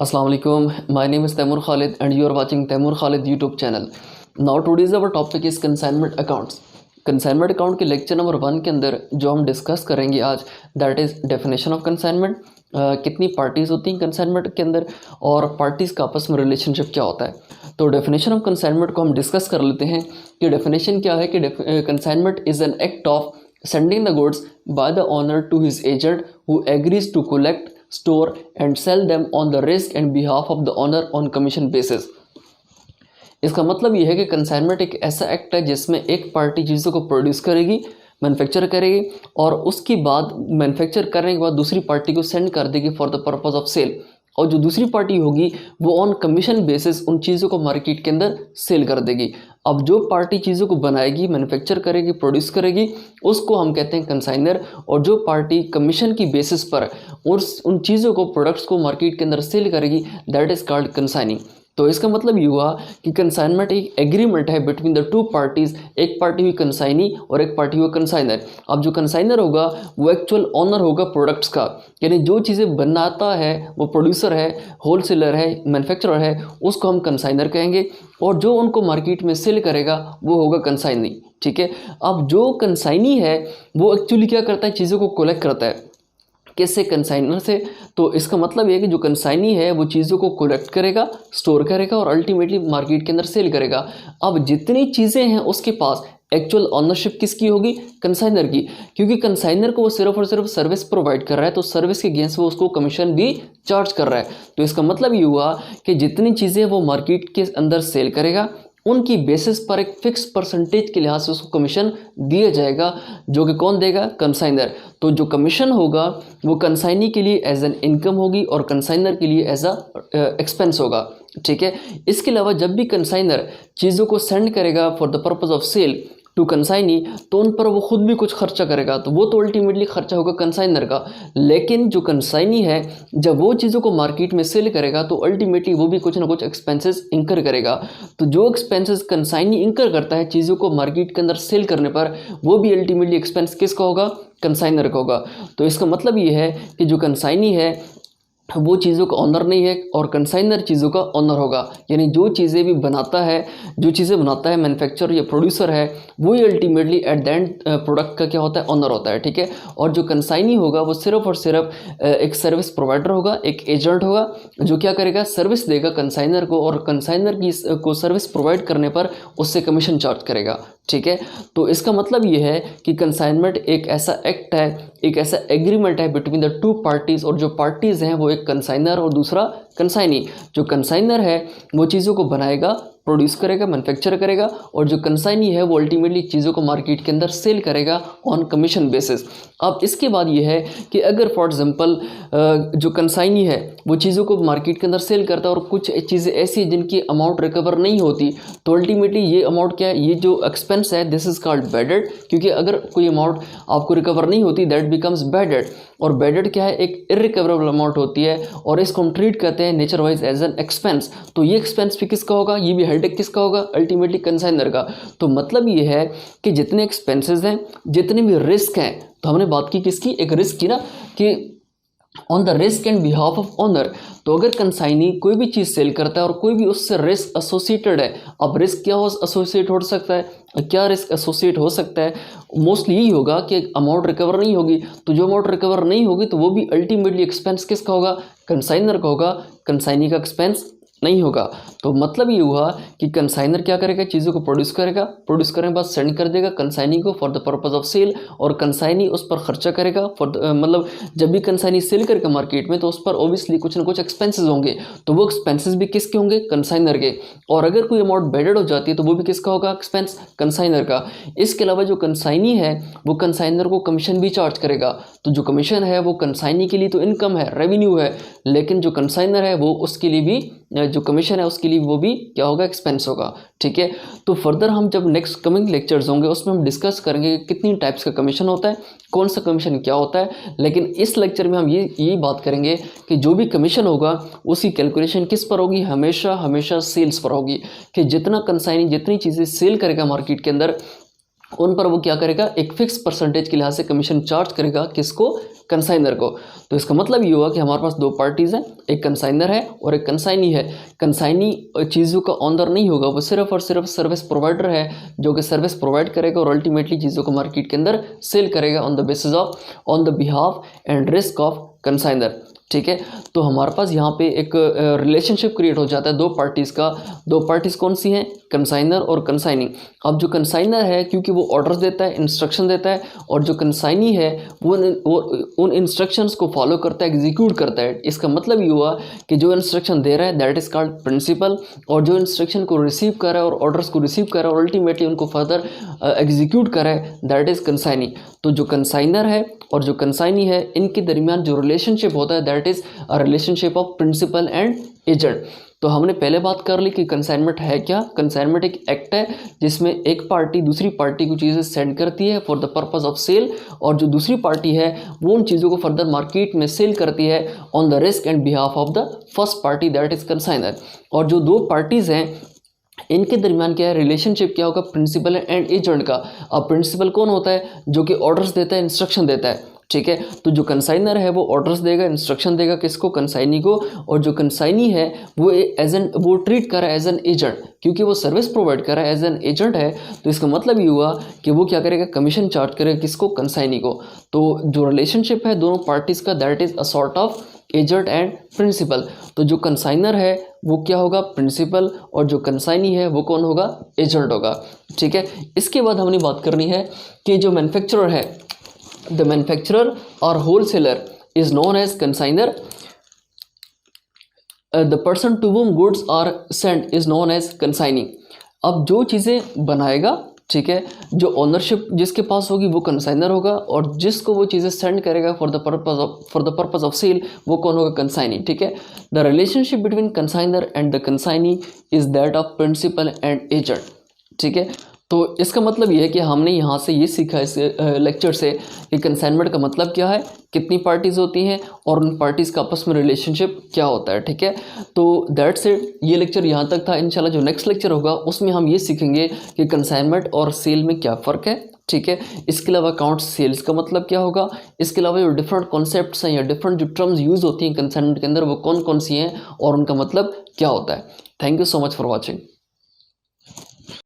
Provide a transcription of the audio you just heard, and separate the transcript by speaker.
Speaker 1: Assalamu alaikum. My name is Taimur Khalid and you are watching Taimur Khalid YouTube channel. Now today's our topic is consignment accounts. Consignment account के lecture number 1 के अंदर जो हम discuss करेंगे आज that is definition of consignment. कितनी parties होती हैं कंसाइनमेंट के अंदर और पार्टीज़ का आपस में रिलेशनशिप क्या होता है। तो डेफिनेशन ऑफ कंसाइनमेंट को हम डिस्कस कर लेते हैं कि डेफिनेशन क्या है कि consignment is an act of sending the goods by the owner to his agent who agrees to collect store and sell them on the risk and behalf of the owner on commission basis। इसका मतलब ये है कि consignment एक ऐसा act है जिसमें एक पार्टी चीज़ों को प्रोड्यूस करेगी, मैन्युफैक्चर करेगी और उसके बाद मैन्युफैक्चर करने के बाद दूसरी पार्टी को सेंड कर देगी for the purpose of sale, और जो दूसरी पार्टी होगी वो ऑन कमीशन बेसिस उन चीज़ों को मार्केट के अंदर सेल कर देगी। अब जो पार्टी चीज़ों को बनाएगी, मैन्युफैक्चर करेगी, प्रोड्यूस करेगी, उसको हम कहते हैं कंसाइनर, और जो पार्टी कमीशन की बेसिस पर उन चीज़ों को, प्रोडक्ट्स को मार्केट के अंदर सेल करेगी दैट इज़ कॉल्ड कंसाइनिंग। तो इसका मतलब ये हुआ कि कंसाइनमेंट एक एग्रीमेंट है बिटवीन द टू पार्टीज़, एक पार्टी हुई कंसाइनी और एक पार्टी हुआ कंसाइनर। अब जो कंसाइनर होगा वो एक्चुअल ऑनर होगा प्रोडक्ट्स का, यानी जो चीज़ें बनाता है वो प्रोड्यूसर है, होलसेलर है, मैन्युफैक्चरर है, उसको हम कंसाइनर कहेंगे, और जो उनको मार्केट में सेल करेगा वो होगा कंसाइनी। ठीक है। अब जो कंसाइनी है वो एक्चुअली क्या करता है, चीज़ों को कलेक्ट करता है। किससे? कंसाइनर से। तो इसका मतलब ये है कि जो कंसाइनी है वो चीज़ों को कलेक्ट करेगा, स्टोर करेगा और अल्टीमेटली मार्केट के अंदर सेल करेगा। अब जितनी चीज़ें हैं उसके पास एक्चुअल ऑनरशिप किसकी होगी? कंसाइनर की, क्योंकि कंसाइनर को वो सिर्फ और सिर्फ सर्विस प्रोवाइड कर रहा है, तो सर्विस के अगेंस्ट वो उसको कमीशन भी चार्ज कर रहा है। तो इसका मतलब ये हुआ कि जितनी चीज़ें वो मार्केट के अंदर सेल करेगा उनकी बेसिस पर एक फिक्स परसेंटेज के लिहाज से उसको कमीशन दिया जाएगा, जो कि कौन देगा? कंसाइनर। तो जो कमीशन होगा वो कंसाइनी के लिए एज एन इनकम होगी और कंसाइनर के लिए एज अ एक्सपेंस होगा। ठीक है। इसके अलावा जब भी कंसाइनर चीज़ों को सेंड करेगा for the purpose of sale to consignee, तो उन पर वो खुद भी कुछ खर्चा करेगा, तो वो तो अल्टीमेटली खर्चा होगा कंसाइनर का। लेकिन जो कंसाइनी है जब वो चीज़ों को मार्केट में सेल करेगा तो अल्टीमेटली वो भी कुछ ना कुछ एक्सपेंसेस इंकर करेगा। तो जो एक्सपेंसेस कंसाइनी इंकर करता है चीज़ों को मार्केट के अंदर सेल करने पर, वो भी अल्टीमेटली एक्सपेंस किसका होगा? कंसाइनर का होगा। तो इसका मतलब ये है कि जो कंसाइनी है वो चीज़ों का ऑनर नहीं है और कंसाइनर चीज़ों का ऑनर होगा, यानी जो चीज़ें भी बनाता है, जो चीज़ें बनाता है मैन्युफैक्चरर या प्रोड्यूसर है, वही ultimately at the end product का क्या होता है? ऑनर होता है। ठीक है। और जो कंसाइनी होगा वो सिर्फ और सिर्फ एक सर्विस प्रोवाइडर होगा, एक एजेंट होगा, जो क्या करेगा? सर्विस देगा कंसाइनर को, और कंसाइनर की को सर्विस प्रोवाइड करने पर उससे कमीशन चार्ज करेगा। ठीक है। तो इसका मतलब ये है कि कंसाइनमेंट एक ऐसा एक्ट है, एक ऐसा एग्रीमेंट है बिटवीन द टू पार्टीज़, और जो पार्टीज़ हैं वो एक कंसाइनर और दूसरा कंसाइनी। जो कंसाइनर है वो चीज़ों को बनाएगा, प्रोड्यूस करेगा, मैन्युफैक्चर करेगा, और जो कंसाइनी है वो अल्टीमेटली चीज़ों को मार्केट के अंदर सेल करेगा ऑन कमीशन बेसिस। अब इसके बाद ये है कि अगर फॉर एग्जांपल जो कंसाइनी है वो चीज़ों को मार्केट के अंदर सेल करता है और कुछ चीज़ें ऐसी हैं जिनकी अमाउंट रिकवर नहीं होती, तो अल्टीमेटली ये अमाउंट क्या है? ये जो एक्सपेंस है दिस इज़ कॉल्ड बैडेड, क्योंकि अगर कोई अमाउंट आपको रिकवर नहीं होती दैट बिकम्स बैडेड, और बैडेड क्या है? एक इरिकवरेबल अमाउंट होती है, और इसको हम ट्रीट करते हैं nature wise as an expense. तो ये एक्सपेंस भी किसका होगा? ये भी हेडेक किसका होगा? अल्टीमेटली कंसाइनर का। तो मतलब ये है कि जितने एक्सपेंसेस हैं, जितने भी रिस्क हैं, तो हमने बात की किसकी? एक रिस्क की ना, कि on the risk and behalf of owner. तो अगर कंसाइनी कोई भी चीज़ सेल करता है और कोई भी उससे रिस्क एसोसिएटेड है, अब रिस्क क्या हो एसोसिएट हो सकता है? क्या रिस्क एसोसिएट हो सकता है? मोस्टली यही होगा कि अमाउंट रिकवर नहीं होगी, तो जो अमाउंट रिकवर नहीं होगी तो वो भी अल्टीमेटली एक्सपेंस किसका होगा? कंसाइनर का होगा, कंसाइनी का एक्सपेंस नहीं होगा। तो मतलब ये हुआ कि कंसाइनर क्या करेगा? चीज़ों को प्रोड्यूस करेगा, प्रोड्यूस करने के बाद सेंड कर देगा कंसाइनी को for the purpose of sale, और कंसाइनी उस पर खर्चा करेगा मतलब जब भी कंसाइनी सेल करेगा मार्केट में तो उस पर ऑब्वियसली कुछ ना कुछ एक्सपेंसेस होंगे, तो वो एक्सपेंसेस भी किसके होंगे? कंसाइनर के। और अगर कोई अमाउंट बैडेड हो जाती है तो वो भी किसका होगा? एक्सपेंस कंसाइनर का। इसके अलावा जो कंसाइनी है वो कंसाइनर को कमीशन भी चार्ज करेगा। तो जो कमीशन है वो कंसाइनी के लिए तो इनकम है, रेवेन्यू है, लेकिन जो कंसाइनर है वो उसके लिए भी जो कमीशन है उसके लिए वो भी क्या होगा? एक्सपेंस होगा। ठीक है। तो फर्दर हम जब नेक्स्ट कमिंग लेक्चर्स होंगे उसमें हम डिस्कस करेंगे कितनी टाइप्स का कमीशन होता है, कौन सा कमीशन क्या होता है। लेकिन इस लेक्चर में हम ये बात करेंगे कि जो भी कमीशन होगा उसकी कैलकुलेशन किस पर होगी? हमेशा सेल्स पर होगी, कि जितना कंसाइनी जितनी चीज़ें सेल करेगा मार्केट के अंदर उन पर वो क्या करेगा, एक फिक्स परसेंटेज के लिहाज से कमीशन चार्ज करेगा, किसको, कंसाइनर को। तो इसका मतलब ये हुआ कि हमारे पास दो पार्टीज़ हैं, एक कंसाइनर है और एक कंसाइनी है। कंसाइनी चीज़ों का ऑनर नहीं होगा, वो सिर्फ और सिर्फ सर्विस प्रोवाइडर है जो कि सर्विस प्रोवाइड करेगा और अल्टीमेटली चीज़ों को मार्केट के अंदर सेल करेगा on the basis of, on the behalf and risk of consignor. ठीक है, तो हमारे पास यहाँ पे एक रिलेशनशिप क्रिएट हो जाता है दो पार्टीज़ का। दो पार्टीज़ कौन सी हैं, कंसाइनर और कंसाइनी। अब जो कंसाइनर है क्योंकि वो ऑर्डर्स देता है, इंस्ट्रक्शन देता है, और जो कंसाइनी है वो उन इंस्ट्रक्शंस को फॉलो करता है, एग्जीक्यूट करता है। इसका मतलब ये हुआ कि जो इंस्ट्रक्शन दे रहा है दैट इज़ कॉल्ड प्रिंसिपल, और जो इंस्ट्रक्शन को रिसीव कर रहा है और ऑर्डर्स को रिसीव कर रहा है और अल्टीमेटली उनको फर्दर एग्जीक्यूट कर रहा है दैट इज़ कंसाइनी। तो जो कंसाइनर है और जो कंसाइनी है इनके दरमियान जो रिलेशनशिप होता है that is a relationship of principal and agent. तो हमने पहले बात कर ली कि कंसाइनमेंट है क्या। कंसाइनमेंट एक एक्ट है जिसमें एक पार्टी दूसरी पार्टी को चीज़ें सेंड करती है for the purpose of sale, और जो दूसरी पार्टी है वो उन चीज़ों को फर्दर मार्केट में सेल करती है on the risk and behalf of the first party that is consignor. और जो दो पार्टीज़ हैं इनके दरमियान क्या है, रिलेशनशिप क्या होगा, प्रिंसिपल एंड एजेंट का। अब प्रिंसिपल कौन होता है, जो कि ऑर्डर्स देता है, इंस्ट्रक्शन देता है। ठीक है, तो जो कंसाइनर है वो ऑर्डर्स देगा, इंस्ट्रक्शन देगा, किसको, कंसाइनी को। और जो कंसाइनी है वो वो ट्रीट कर रहा है एज एन एजेंट, क्योंकि वो सर्विस प्रोवाइड कर रहा है, एज एन एजेंट है। तो इसका मतलब ये हुआ कि वो क्या करेगा, कमीशन चार्ज करेगा, किसको, कंसाइनी को। तो जो रिलेशनशिप है दोनों पार्टीज़ का that is a sort of agent and principal. तो जो कंसाइनर है वो क्या होगा, प्रिंसिपल, और जो कंसाइनी है वो कौन होगा, एजेंट होगा। ठीक है, इसके बाद हमने बात करनी है कि जो मैन्युफैक्चरर है, द मैन्युफैक्चरर और wholesaler is known as consignor, the person to whom goods are sent is known as consignee. अब जो चीज़ें बनाएगा, ठीक है, जो ओनरशिप जिसके पास होगी वो कंसाइनर होगा, और जिसको वो चीज़ें सेंड करेगा for the purpose of sale वो कौन होगा, कंसाइनी। ठीक है, the relationship between consignor and the consignee is that of principal and agent. ठीक है, तो इसका मतलब ये है कि हमने यहाँ से ये सीखा इस लेक्चर से कि कंसाइनमेंट का मतलब क्या है, कितनी पार्टीज़ होती हैं और उन पार्टीज़ का आपस में रिलेशनशिप क्या होता है। ठीक है, तो दैट्स इट, ये लेक्चर यहाँ तक था। इंशाल्लाह जो नेक्स्ट लेक्चर होगा उसमें हम ये सीखेंगे कि कंसाइनमेंट और सेल में क्या फ़र्क है। ठीक है, इसके अलावा अकाउंट सेल्स का मतलब क्या होगा, इसके अलावा जो डिफरेंट कॉन्सेप्ट्स हैं या डिफरेंट जो टर्म्स यूज़ होती हैं कंसाइनमेंट के अंदर वो कौन कौन सी हैं और उनका मतलब क्या होता है। Thank you so much for watching.